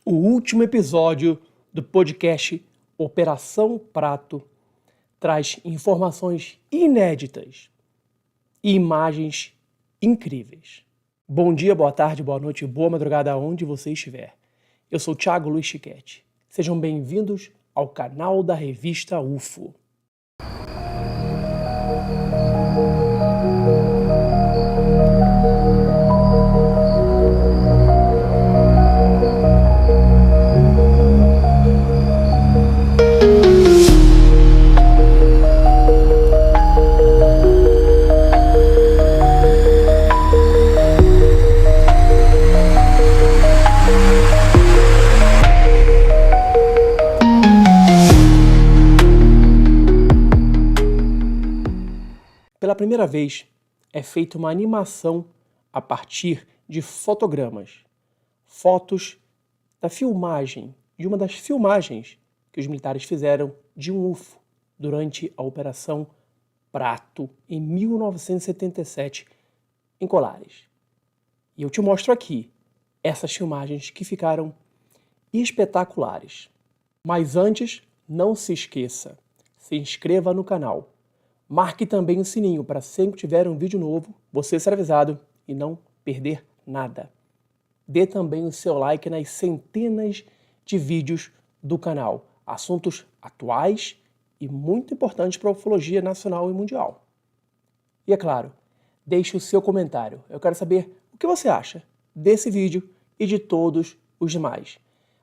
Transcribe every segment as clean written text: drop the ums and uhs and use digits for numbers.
O último episódio do podcast Operação Prato traz informações inéditas e imagens incríveis. Bom dia, boa tarde, boa noite, boa madrugada aonde você estiver. Eu sou Thiago Luiz Chiquete. Sejam bem-vindos ao canal da revista UFO. Pela primeira vez, é feita uma animação a partir de fotogramas, fotos da filmagem, de uma das filmagens que os militares fizeram de um UFO durante a Operação Prato, em 1977, em Colares. E eu te mostro aqui essas filmagens que ficaram espetaculares. Mas antes, não se esqueça, se inscreva no canal. Marque também o sininho para sempre que tiver um vídeo novo, você ser avisado e não perder nada. Dê também o seu like nas centenas de vídeos do canal. Assuntos atuais e muito importantes para a ufologia nacional e mundial. E é claro, deixe o seu comentário. Eu quero saber o que você acha desse vídeo e de todos os demais.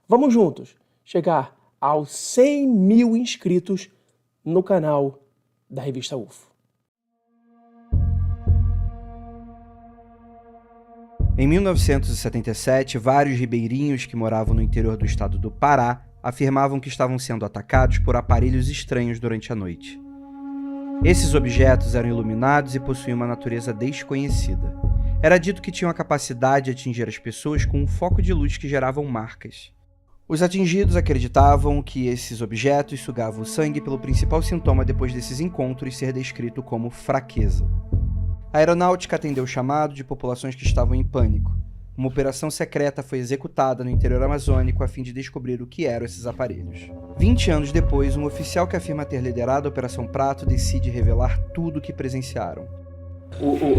Vamos juntos chegar aos 100 mil inscritos no canal da revista UFO. Em 1977, vários ribeirinhos que moravam no interior do estado do Pará afirmavam que estavam sendo atacados por aparelhos estranhos durante a noite. Esses objetos eram iluminados e possuíam uma natureza desconhecida. Era dito que tinham a capacidade de atingir as pessoas com um foco de luz que geravam marcas. Os atingidos acreditavam que esses objetos sugavam o sangue pelo principal sintoma depois desses encontros ser descrito como fraqueza. A aeronáutica atendeu o chamado de populações que estavam em pânico. Uma operação secreta foi executada no interior amazônico a fim de descobrir o que eram esses aparelhos. 20 anos depois, um oficial que afirma ter liderado a Operação Prato decide revelar tudo o que presenciaram.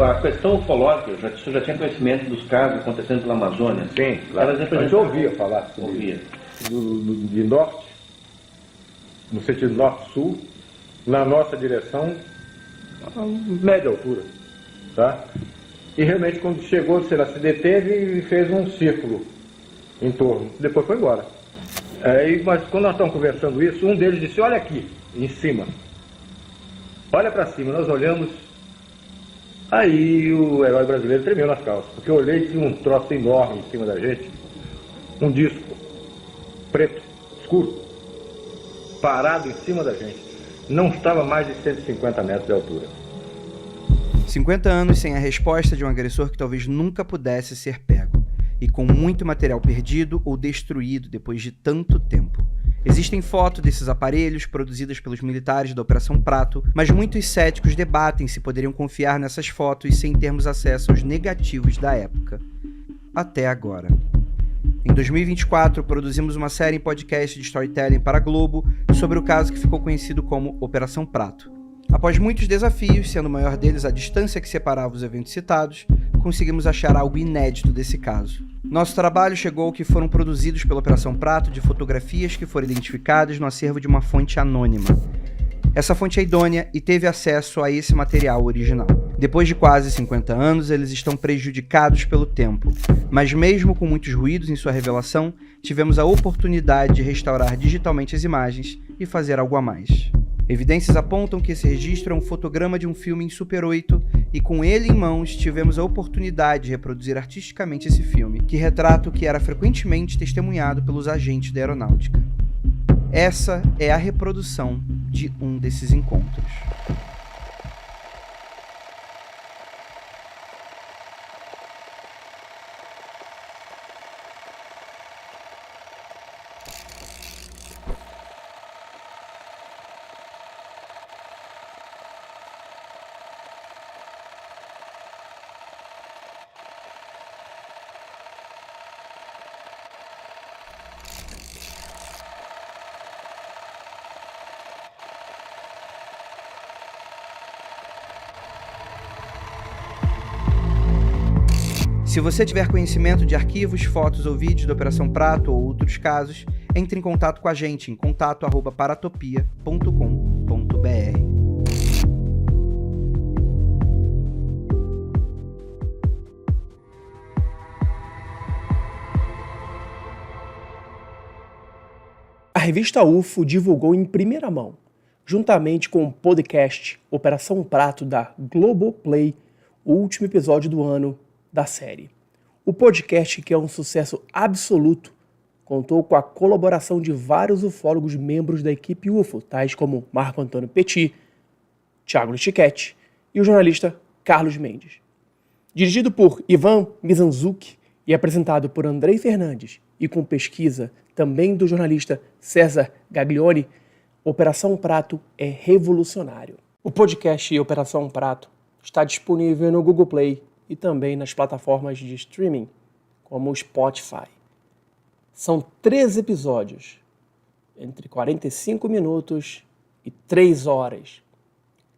A questão ufológica, você já tinha conhecimento dos casos acontecendo pela Amazônia? Sim, a gente ouvia falar de norte, no sentido norte-sul, na nossa direção, a média altura, tá? E realmente quando chegou, sei lá, se deteve e fez um círculo em torno, depois foi embora. Mas quando nós estamos conversando isso, um deles disse, olha aqui, em cima, olha para cima, nós olhamos. Aí o herói brasileiro tremeu nas calças, porque eu olhei e tinha um troço enorme em cima da gente, um disco preto, escuro, parado em cima da gente. Não estava mais de 150 metros de altura. 50 anos sem a resposta de um agressor que talvez nunca pudesse ser pego, e com muito material perdido ou destruído depois de tanto tempo. Existem fotos desses aparelhos produzidas pelos militares da Operação Prato, mas muitos céticos debatem se poderiam confiar nessas fotos sem termos acesso aos negativos da época. Até agora. Em 2024, produzimos uma série em podcast de storytelling para a Globo sobre o caso que ficou conhecido como Operação Prato. Após muitos desafios, sendo o maior deles a distância que separava os eventos citados, conseguimos achar algo inédito desse caso. Nosso trabalho chegou ao que foram produzidos pela Operação Prato de fotografias que foram identificadas no acervo de uma fonte anônima. Essa fonte é idônea e teve acesso a esse material original. Depois de quase 50 anos, eles estão prejudicados pelo tempo, mas mesmo com muitos ruídos em sua revelação, tivemos a oportunidade de restaurar digitalmente as imagens e fazer algo a mais. Evidências apontam que esse registro é um fotograma de um filme em Super 8 e com ele em mãos tivemos a oportunidade de reproduzir artisticamente esse filme, que retrata o que era frequentemente testemunhado pelos agentes da aeronáutica. Essa é a reprodução de um desses encontros. Se você tiver conhecimento de arquivos, fotos ou vídeos da Operação Prato ou outros casos, entre em contato com a gente em contato@paratopia.com.br. A revista UFO divulgou em primeira mão, juntamente com o podcast Operação Prato da Globoplay, o último episódio do ano da série. O podcast, que é um sucesso absoluto, contou com a colaboração de vários ufólogos membros da equipe UFO, tais como Marco Antônio Petit, Thiago Lichiquetti e o jornalista Carlos Mendes. Dirigido por Ivan Mizanzuki e apresentado por Andrei Fernandes e com pesquisa também do jornalista César Gaglione, Operação Prato é revolucionário. O podcast Operação Prato está disponível no Google Play e também nas plataformas de streaming, como o Spotify. São 13 episódios, entre 45 minutos e 3 horas,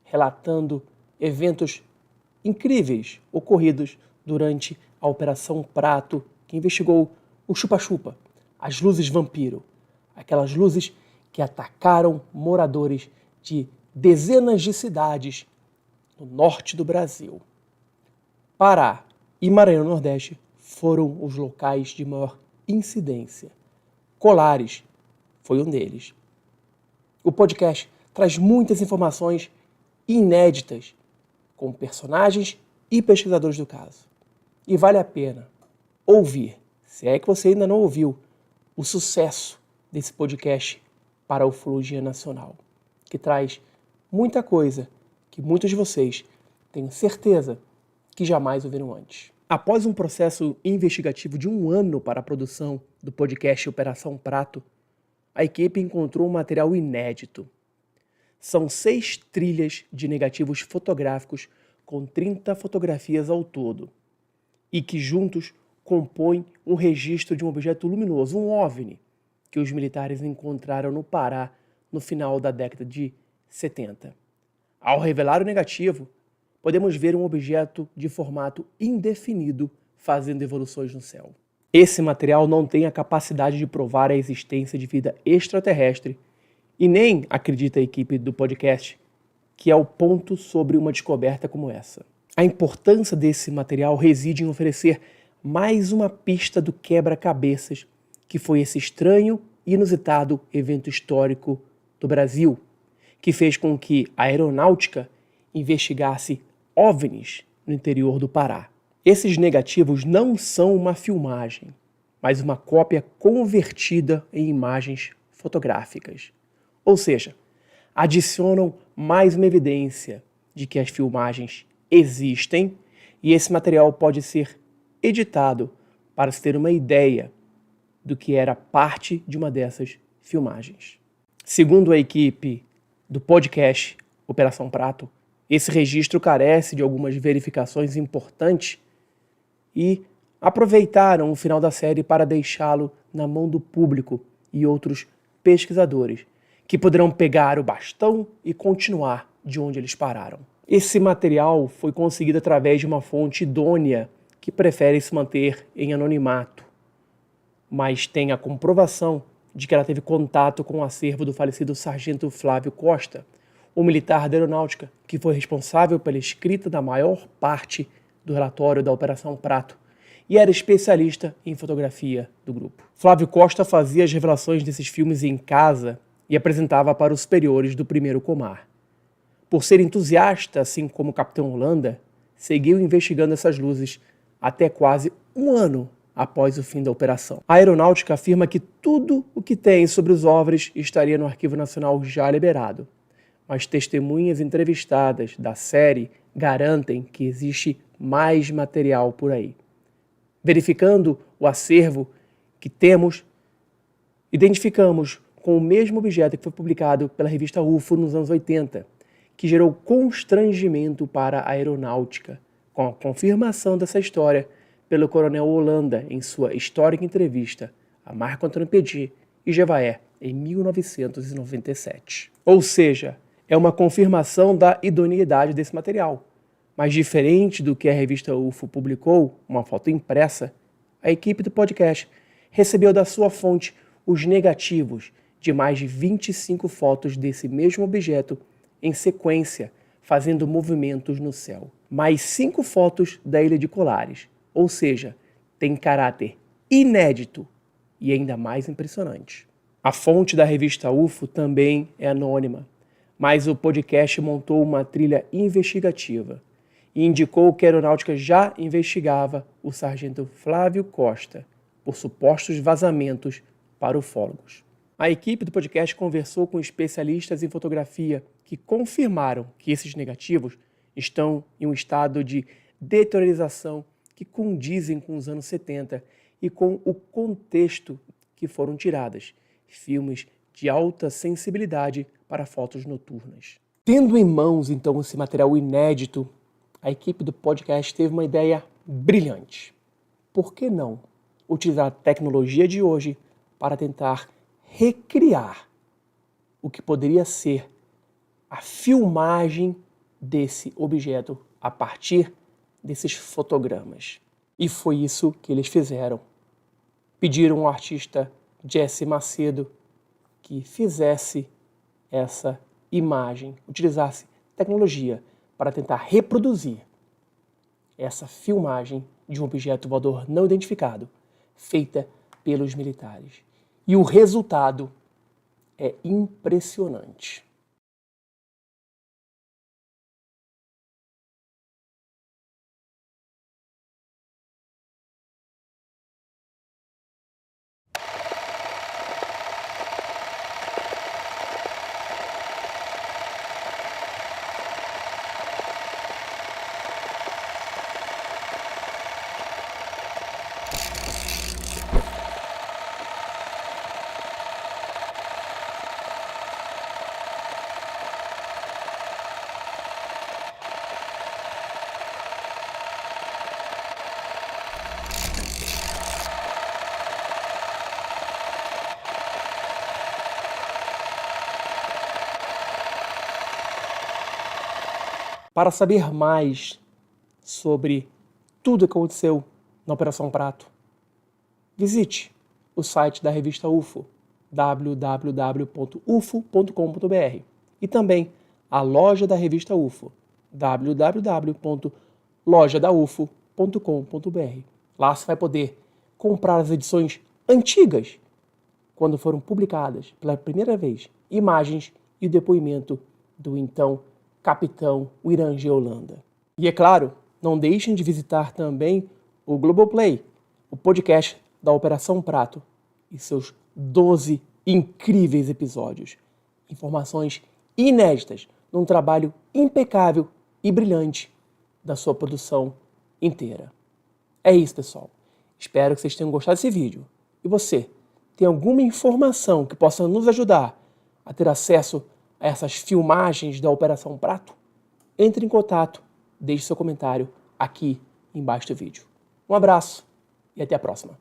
relatando eventos incríveis ocorridos durante a Operação Prato, que investigou o chupa-chupa, as luzes vampiro, aquelas luzes que atacaram moradores de dezenas de cidades no norte do Brasil. Pará e Maranhão Nordeste foram os locais de maior incidência. Colares foi um deles. O podcast traz muitas informações inéditas com personagens e pesquisadores do caso. E vale a pena ouvir, se é que você ainda não ouviu, o sucesso desse podcast para a ufologia nacional, que traz muita coisa que muitos de vocês, tenho certeza, que jamais ouviram antes. Após um processo investigativo de 1 ano para a produção do podcast Operação Prato, a equipe encontrou um material inédito. São 6 trilhas de negativos fotográficos com 30 fotografias ao todo, e que juntos compõem um registro de um objeto luminoso, um OVNI, que os militares encontraram no Pará no final da década de 70. Ao revelar o negativo, podemos ver um objeto de formato indefinido fazendo evoluções no céu. Esse material não tem a capacidade de provar a existência de vida extraterrestre e nem acredita a equipe do podcast que é o ponto sobre uma descoberta como essa. A importância desse material reside em oferecer mais uma pista do quebra-cabeças que foi esse estranho e inusitado evento histórico do Brasil, que fez com que a aeronáutica investigasse OVNIs no interior do Pará. Esses negativos não são uma filmagem, mas uma cópia convertida em imagens fotográficas. Ou seja, adicionam mais uma evidência de que as filmagens existem e esse material pode ser editado para se ter uma ideia do que era parte de uma dessas filmagens. Segundo a equipe do podcast Operação Prato, esse registro carece de algumas verificações importantes e aproveitaram o final da série para deixá-lo na mão do público e outros pesquisadores, que poderão pegar o bastão e continuar de onde eles pararam. Esse material foi conseguido através de uma fonte idônea que prefere se manter em anonimato, mas tem a comprovação de que ela teve contato com o acervo do falecido sargento Flávio Costa, o militar da aeronáutica que foi responsável pela escrita da maior parte do relatório da Operação Prato e era especialista em fotografia do grupo. Flávio Costa fazia as revelações desses filmes em casa e apresentava para os superiores do 1º Comar. Por ser entusiasta, assim como o Capitão Holanda, seguiu investigando essas luzes até quase 1 ano após o fim da operação. A aeronáutica afirma que tudo o que tem sobre os OVNIs estaria no Arquivo Nacional já liberado, mas testemunhas entrevistadas da série garantem que existe mais material por aí. Verificando o acervo que temos, identificamos com o mesmo objeto que foi publicado pela revista UFO nos anos 80, que gerou constrangimento para a aeronáutica, com a confirmação dessa história pelo coronel Holanda em sua histórica entrevista a Marco Antônio Petit e Jevaé em 1997. Ou seja, é uma confirmação da idoneidade desse material, Mas diferente do que a revista UFO publicou, uma foto impressa, a equipe do podcast recebeu da sua fonte os negativos de mais de 25 fotos desse mesmo objeto em sequência, fazendo movimentos no céu. Mais 5 fotos da ilha de Colares, ou seja, tem caráter inédito e ainda mais impressionante. A fonte da revista UFO também é anônima, mas o podcast montou uma trilha investigativa e indicou que a aeronáutica já investigava o sargento Flávio Costa por supostos vazamentos para ufólogos. A equipe do podcast conversou com especialistas em fotografia que confirmaram que esses negativos estão em um estado de deteriorização que condizem com os anos 70 e com o contexto que foram tiradas, filmes de alta sensibilidade para fotos noturnas. Tendo em mãos, então, esse material inédito, a equipe do podcast teve uma ideia brilhante. Por que não utilizar a tecnologia de hoje para tentar recriar o que poderia ser a filmagem desse objeto a partir desses fotogramas? E foi isso que eles fizeram. Pediram ao artista Jesse Macedo que fizesse essa imagem, utilizasse tecnologia para tentar reproduzir essa filmagem de um objeto voador não identificado, feita pelos militares. E o resultado é impressionante. Para saber mais sobre tudo o que aconteceu na Operação Prato, visite o site da revista UFO, www.ufo.com.br, e também a loja da revista UFO, www.lojadaufo.com.br. Lá você vai poder comprar as edições antigas, quando foram publicadas pela primeira vez imagens e o depoimento do então capitão Irangê Holanda. E é claro, não deixem de visitar também o Globoplay, o podcast da Operação Prato e seus 12 incríveis episódios. Informações inéditas num trabalho impecável e brilhante da sua produção inteira. É isso, pessoal. Espero que vocês tenham gostado desse vídeo. E você, tem alguma informação que possa nos ajudar a ter acesso a essas filmagens da Operação Prato? Entre em contato, deixe seu comentário aqui embaixo do vídeo. Um abraço e até a próxima.